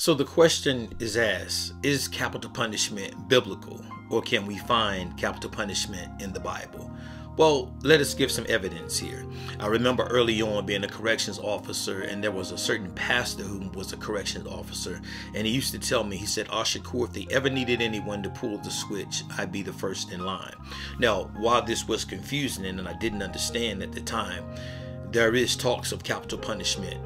So the question is asked, is capital punishment biblical, or can we find capital punishment in the Bible? Well, let us give some evidence here. I remember early on being a corrections officer, and there was a certain pastor who was a corrections officer, and he used to tell me, he said, "Shakoor, if they ever needed anyone to pull the switch, I'd be the first in line." Now, while this was confusing and I didn't understand at the time, there is talks of capital punishment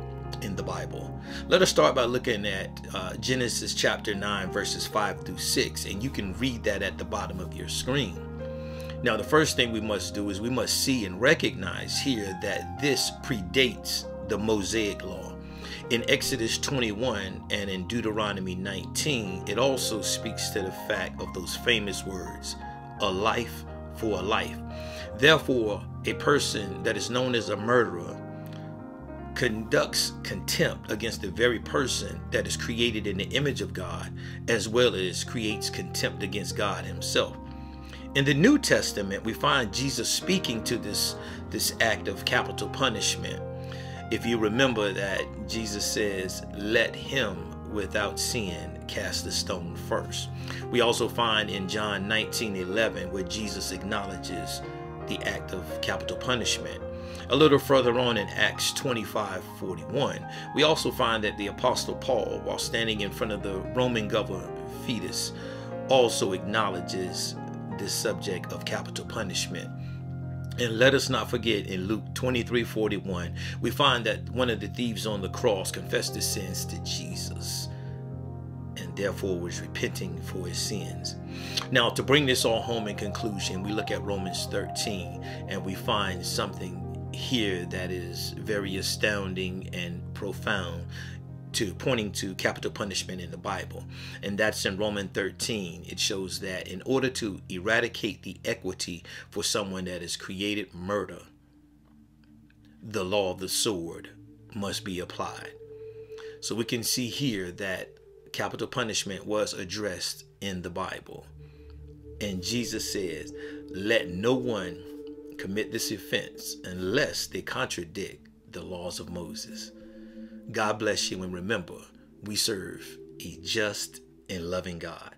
in the Bible. Let us start by looking at Genesis chapter 9 verses 5 through 6, and you can read that at the bottom of your screen. Now, the first thing we must do is we must see and recognize here that this predates the Mosaic law. In Exodus 21 and in Deuteronomy 19, it also speaks to the fact of those famous words, a life for a life. Therefore, a person that is known as a murderer conducts contempt against the very person that is created in the image of God, as well as creates contempt against God himself. In the New Testament, we find Jesus speaking to this act of capital punishment. If you remember that Jesus says, "Let him without sin cast the stone first." We also find in John 19:11 where Jesus acknowledges the act of capital punishment. A little further on in Acts 25:41, we also find that the Apostle Paul, while standing in front of the Roman governor Festus, also acknowledges this subject of capital punishment. And let us not forget, in Luke 23:41, we find that one of the thieves on the cross confessed his sins to Jesus and therefore was repenting for his sins. Now, to bring this all home in conclusion, we look at Romans 13 and we find something here that is very astounding and profound, pointing to capital punishment in the Bible. And that's in Romans 13. It shows that in order to eradicate the equity for someone that has created murder, the law of the sword must be applied. So we can see here that capital punishment was addressed in the Bible. And Jesus says, "Let no one commit this offense unless they contradict the laws of Moses." God bless you, and remember, we serve a just and loving God.